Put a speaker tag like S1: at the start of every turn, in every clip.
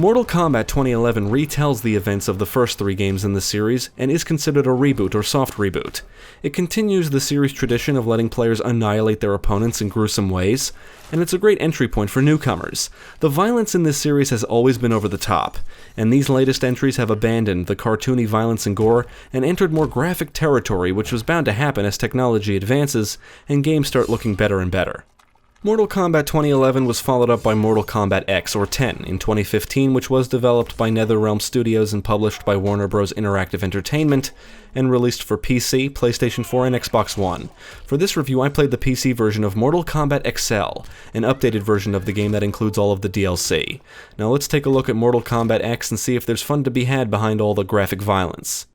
S1: Mortal Kombat 2011 retells the events of the first 3 games in the series and is considered a reboot or soft reboot. It continues the series' tradition of letting players annihilate their opponents in gruesome ways, and it's a great entry point for newcomers. The violence in this series has always been over the top, and these latest entries have abandoned the cartoony violence and gore and entered more graphic territory, which was bound to happen as technology advances and games start looking better and better. Mortal Kombat 2011 was followed up by Mortal Kombat X, or 10, in 2015, which was developed by NetherRealm Studios and published by Warner Bros. Interactive Entertainment, and released for PC, PlayStation 4, and Xbox One. For this review, I played the PC version of Mortal Kombat XL, an updated version of the game that includes all of the DLC. Now let's take a look at Mortal Kombat X and see if there's fun to be had behind all the graphic violence.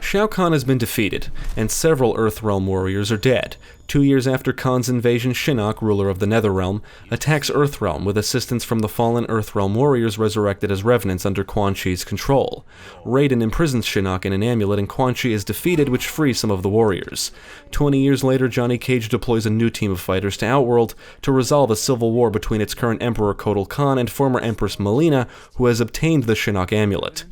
S1: Shao Kahn has been defeated, and several Earthrealm warriors are dead. 2 years after Kahn's invasion, Shinnok, ruler of the Netherrealm, attacks Earthrealm with assistance from the fallen Earthrealm warriors resurrected as revenants under Quan Chi's control. Raiden imprisons Shinnok in an amulet, and Quan Chi is defeated, which frees some of the warriors. 20 years later, Johnny Cage deploys a new team of fighters to Outworld to resolve a civil war between its current Emperor Kotal Khan and former Empress Melina, who has obtained the Shinnok amulet.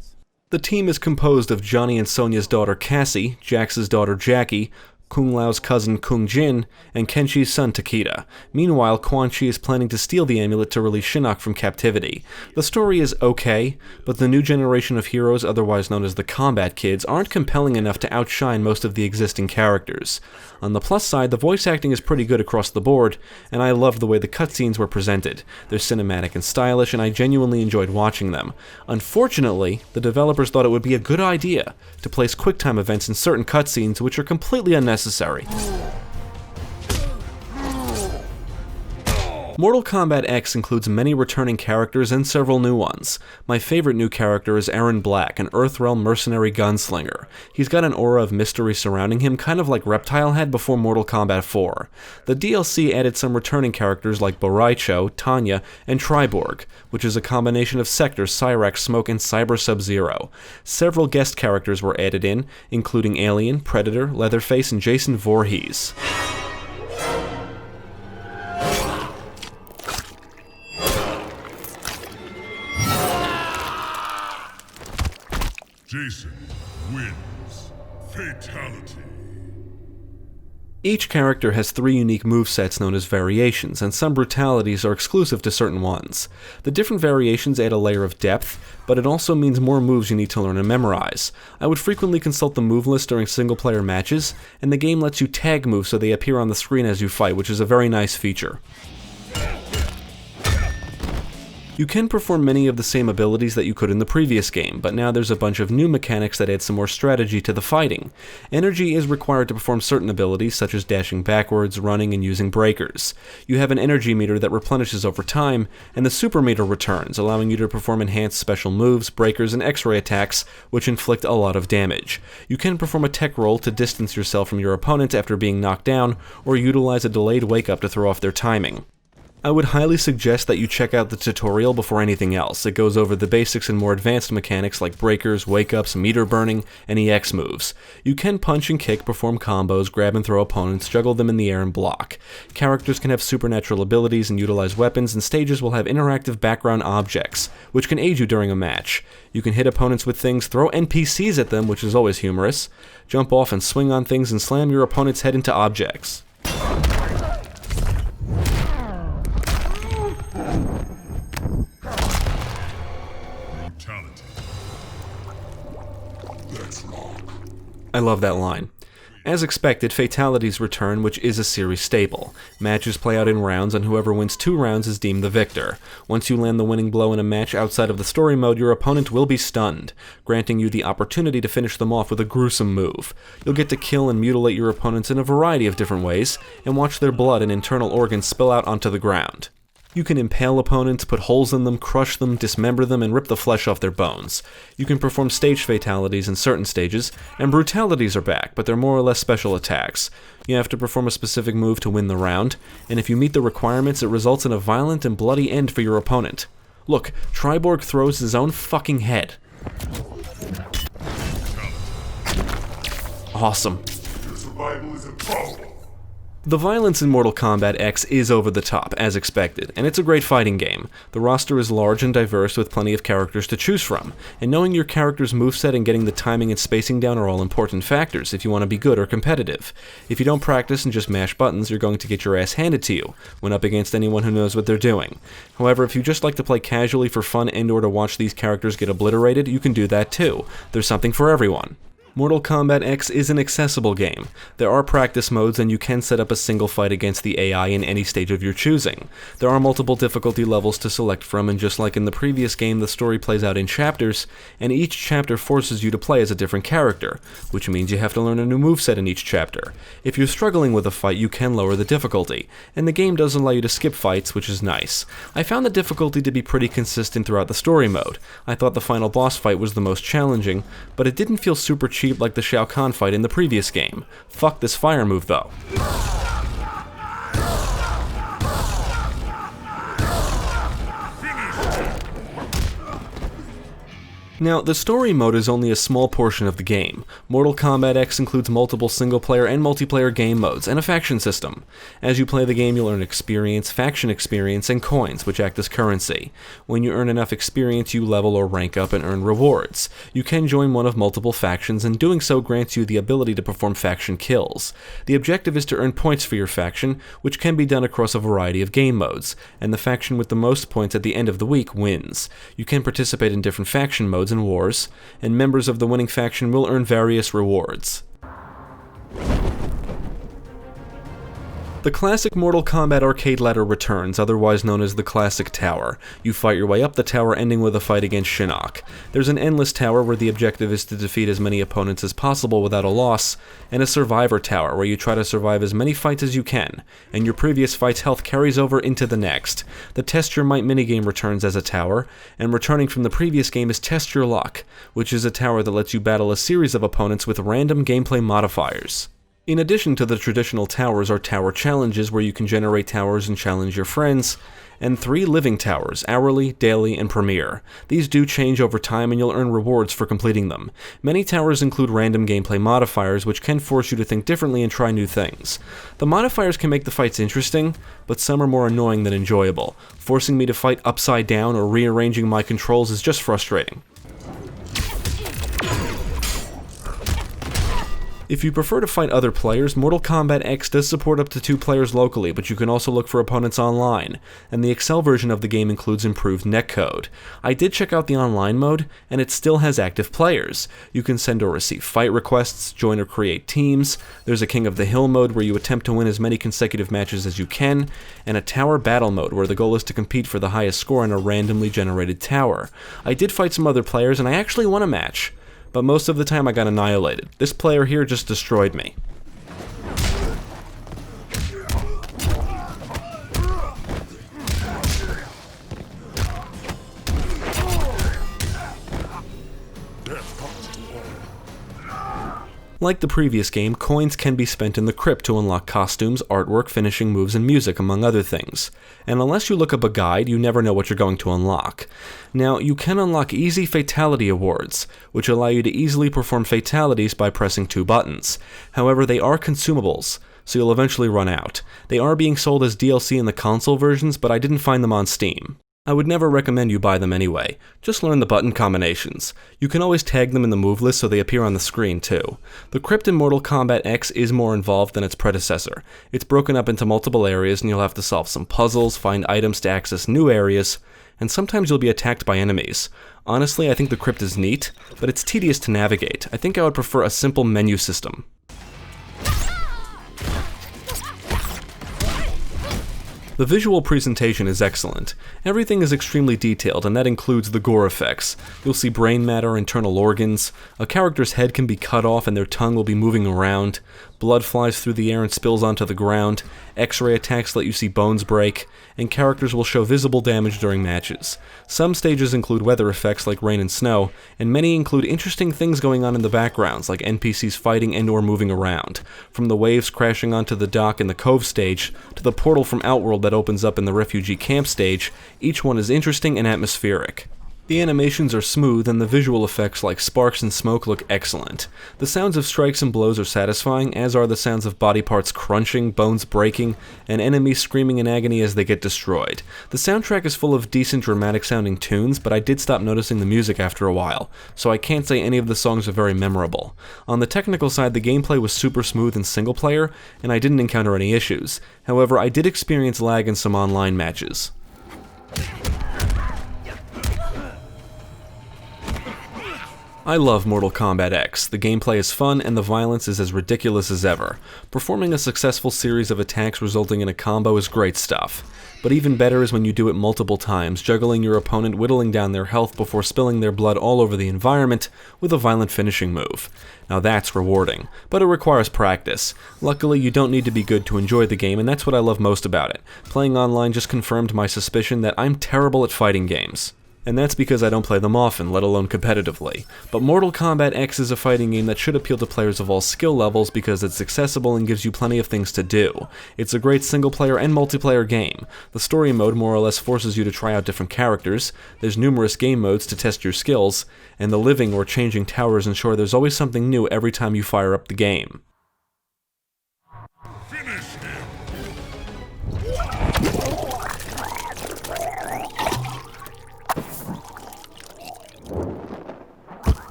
S1: The team is composed of Johnny and Sonya's daughter Cassie, Jax's daughter Jackie, Kung Lao's cousin Kung Jin, and Kenshi's son Takeda. Meanwhile, Quan Chi is planning to steal the amulet to release Shinnok from captivity. The story is okay, but the new generation of heroes, otherwise known as the Combat Kids, aren't compelling enough to outshine most of the existing characters. On the plus side, the voice acting is pretty good across the board, and I loved the way the cutscenes were presented. They're cinematic and stylish, and I genuinely enjoyed watching them. Unfortunately, the developers thought it would be a good idea to place QuickTime events in certain cutscenes, which are completely unnecessary. Mortal Kombat X includes many returning characters and several new ones. My favorite new character is Aaron Black, an Earthrealm mercenary gunslinger. He's got an aura of mystery surrounding him, kind of like Reptile had before Mortal Kombat 4. The DLC added some returning characters like Boraicho, Tanya, and Triborg, which is a combination of Sector, Cyrax, Smoke, and Cyber Sub-Zero. Several guest characters were added in, including Alien, Predator, Leatherface, and Jason Voorhees.
S2: Jason wins. Fatality.
S1: Each character has 3 unique movesets known as variations, and some brutalities are exclusive to certain ones. The different variations add a layer of depth, but it also means more moves you need to learn and memorize. I would frequently consult the move list during single-player matches, and the game lets you tag moves so they appear on the screen as you fight, which is a very nice feature. You can perform many of the same abilities that you could in the previous game, but now there's a bunch of new mechanics that add some more strategy to the fighting. Energy is required to perform certain abilities, such as dashing backwards, running, and using breakers. You have an energy meter that replenishes over time, and the super meter returns, allowing you to perform enhanced special moves, breakers, and X-ray attacks, which inflict a lot of damage. You can perform a tech roll to distance yourself from your opponent after being knocked down, or utilize a delayed wake-up to throw off their timing. I would highly suggest that you check out the tutorial before anything else. It goes over the basics and more advanced mechanics like breakers, wake-ups, meter burning, and EX moves. You can punch and kick, perform combos, grab and throw opponents, juggle them in the air, and block. Characters can have supernatural abilities and utilize weapons, and stages will have interactive background objects, which can aid you during a match. You can hit opponents with things, throw NPCs at them, which is always humorous, jump off and swing on things, and slam your opponent's head into objects. I love that line. As expected, Fatalities return, which is a series staple. Matches play out in rounds, and whoever wins 2 rounds is deemed the victor. Once you land the winning blow in a match outside of the story mode, your opponent will be stunned, granting you the opportunity to finish them off with a gruesome move. You'll get to kill and mutilate your opponents in a variety of different ways, and watch their blood and internal organs spill out onto the ground. You can impale opponents, put holes in them, crush them, dismember them, and rip the flesh off their bones. You can perform stage fatalities in certain stages, and brutalities are back, but they're more or less special attacks. You have to perform a specific move to win the round, and if you meet the requirements, it results in a violent and bloody end for your opponent. Look, Triborg throws his own fucking head. Awesome.
S2: survival is improbable.
S1: The violence in Mortal Kombat X is over the top, as expected, and it's a great fighting game. The roster is large and diverse with plenty of characters to choose from, and knowing your character's moveset and getting the timing and spacing down are all important factors if you want to be good or competitive. If you don't practice and just mash buttons, you're going to get your ass handed to you when up against anyone who knows what they're doing. However, if you just like to play casually for fun and or to watch these characters get obliterated, you can do that too. There's something for everyone. Mortal Kombat X is an accessible game. There are practice modes and you can set up a single fight against the AI in any stage of your choosing. There are multiple difficulty levels to select from, and just like in the previous game, the story plays out in chapters, and each chapter forces you to play as a different character, which means you have to learn a new moveset in each chapter. If you're struggling with a fight, you can lower the difficulty, and the game does allow you to skip fights, which is nice. I found the difficulty to be pretty consistent throughout the story mode. I thought the final boss fight was the most challenging, but it didn't feel super cheap like the Shao Kahn fight in the previous game. Fuck this fire move though. Now, the story mode is only a small portion of the game. Mortal Kombat X includes multiple single-player and multiplayer game modes, and a faction system. As you play the game, you'll earn experience, faction experience, and coins, which act as currency. When you earn enough experience, you level or rank up and earn rewards. You can join one of multiple factions, and doing so grants you the ability to perform faction kills. The objective is to earn points for your faction, which can be done across a variety of game modes, and the faction with the most points at the end of the week wins. You can participate in different faction modes and wars, and members of the winning faction will earn various rewards. The classic Mortal Kombat arcade ladder returns, otherwise known as the Classic Tower. You fight your way up the tower, ending with a fight against Shinnok. There's an endless tower where the objective is to defeat as many opponents as possible without a loss, and a Survivor Tower where you try to survive as many fights as you can, and your previous fight's health carries over into the next. The Test Your Might minigame returns as a tower, and returning from the previous game is Test Your Luck, which is a tower that lets you battle a series of opponents with random gameplay modifiers. In addition to the traditional towers are tower challenges where you can generate towers and challenge your friends, and 3 living towers, hourly, daily, and premier. These do change over time and you'll earn rewards for completing them. Many towers include random gameplay modifiers which can force you to think differently and try new things. The modifiers can make the fights interesting, but some are more annoying than enjoyable. Forcing me to fight upside down or rearranging my controls is just frustrating. If you prefer to fight other players, Mortal Kombat X does support up to 2 players locally, but you can also look for opponents online, and the Excel version of the game includes improved netcode. I did check out the online mode, and it still has active players. You can send or receive fight requests, join or create teams, there's a King of the Hill mode where you attempt to win as many consecutive matches as you can, and a tower battle mode where the goal is to compete for the highest score in a randomly generated tower. I did fight some other players, and I actually won a match, but most of the time I got annihilated. This player here just destroyed me. Like the previous game, coins can be spent in the Krypt to unlock costumes, artwork, finishing moves, and music, among other things. And unless you look up a guide, you never know what you're going to unlock. Now, you can unlock easy fatality awards, which allow you to easily perform fatalities by pressing 2 buttons. However, they are consumables, so you'll eventually run out. They are being sold as DLC in the console versions, but I didn't find them on Steam. I would never recommend you buy them anyway. Just learn the button combinations. You can always tag them in the move list so they appear on the screen too. The Krypt in Mortal Kombat X is more involved than its predecessor. It's broken up into multiple areas and you'll have to solve some puzzles, find items to access new areas, and sometimes you'll be attacked by enemies. Honestly, I think the Krypt is neat, but it's tedious to navigate. I think I would prefer a simple menu system. The visual presentation is excellent. Everything is extremely detailed, and that includes the gore effects. You'll see brain matter, internal organs, a character's head can be cut off and their tongue will be moving around, blood flies through the air and spills onto the ground, X-ray attacks let you see bones break, and characters will show visible damage during matches. Some stages include weather effects like rain and snow, and many include interesting things going on in the backgrounds, like NPCs fighting and or moving around. From the waves crashing onto the dock in the Cove stage, to the portal from Outworld that opens up in the refugee camp stage, each one is interesting and atmospheric. The animations are smooth and the visual effects like sparks and smoke look excellent. The sounds of strikes and blows are satisfying, as are the sounds of body parts crunching, bones breaking, and enemies screaming in agony as they get destroyed. The soundtrack is full of decent dramatic sounding tunes, but I did stop noticing the music after a while, so I can't say any of the songs are very memorable. On the technical side, the gameplay was super smooth in single player, and I didn't encounter any issues. However, I did experience lag in some online matches. I love Mortal Kombat X. The gameplay is fun and the violence is as ridiculous as ever. Performing a successful series of attacks resulting in a combo is great stuff. But even better is when you do it multiple times, juggling your opponent, whittling down their health before spilling their blood all over the environment with a violent finishing move. Now that's rewarding, but it requires practice. Luckily, you don't need to be good to enjoy the game, and that's what I love most about it. Playing online just confirmed my suspicion that I'm terrible at fighting games. And that's because I don't play them often, let alone competitively. But Mortal Kombat X is a fighting game that should appeal to players of all skill levels because it's accessible and gives you plenty of things to do. It's a great single-player and multiplayer game. The story mode more or less forces you to try out different characters, there's numerous game modes to test your skills, and the living or changing towers ensure there's always something new every time you fire up the game.
S2: Finish him!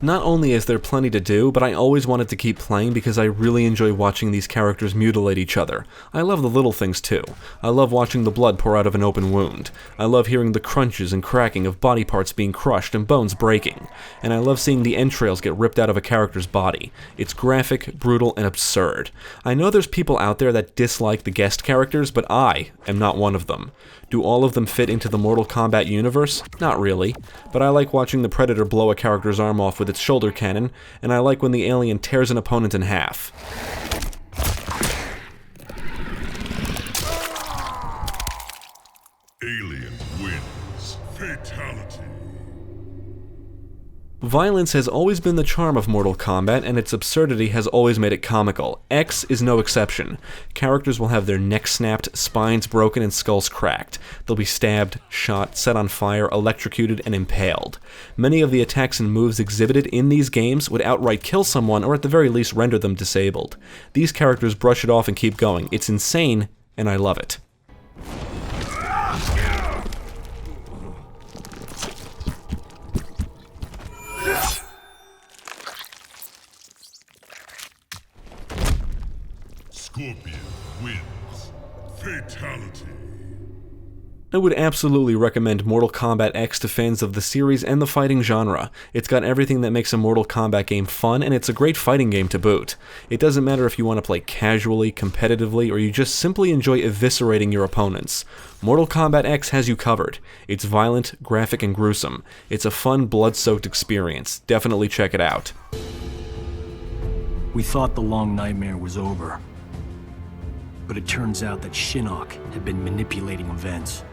S1: Not only is there plenty to do, but I always wanted to keep playing because I really enjoy watching these characters mutilate each other. I love the little things too. I love watching the blood pour out of an open wound. I love hearing the crunches and cracking of body parts being crushed and bones breaking. And I love seeing the entrails get ripped out of a character's body. It's graphic, brutal, and absurd. I know there's people out there that dislike the guest characters, but I am not one of them. Do all of them fit into the Mortal Kombat universe? Not really, but I like watching the Predator blow a character's arm off with its shoulder cannon, and I like when the alien tears an opponent in half.
S2: Alien wins. Fatality.
S1: Violence has always been the charm of Mortal Kombat, and its absurdity has always made it comical. X is no exception. Characters will have their necks snapped, spines broken, and skulls cracked. They'll be stabbed, shot, set on fire, electrocuted, and impaled. Many of the attacks and moves exhibited in these games would outright kill someone, or at the very least render them disabled. These characters brush it off and keep going. It's insane, and I love it.
S2: Scorpion wins. Fatality.
S1: I would absolutely recommend Mortal Kombat X to fans of the series and the fighting genre. It's got everything that makes a Mortal Kombat game fun, and it's a great fighting game to boot. It doesn't matter if you want to play casually, competitively, or you just simply enjoy eviscerating your opponents. Mortal Kombat X has you covered. It's violent, graphic, and gruesome. It's a fun, blood-soaked experience. Definitely check it out.
S3: We thought the long nightmare was over. But it turns out that Shinnok had been manipulating events.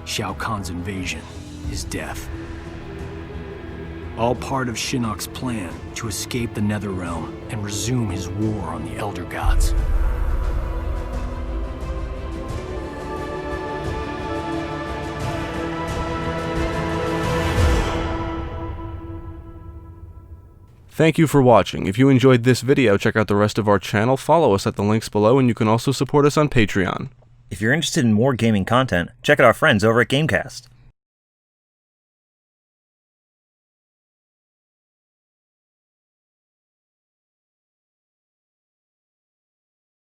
S3: Shao Kahn's invasion, his death. All part of Shinnok's plan to escape the NetherRealm and resume his war on the Elder Gods.
S1: Thank you for watching. If you enjoyed this video, check out the rest of our channel, follow us at the links below, and you can also support us on Patreon.
S4: If you're interested in more gaming content, check out our friends over at Gamecast.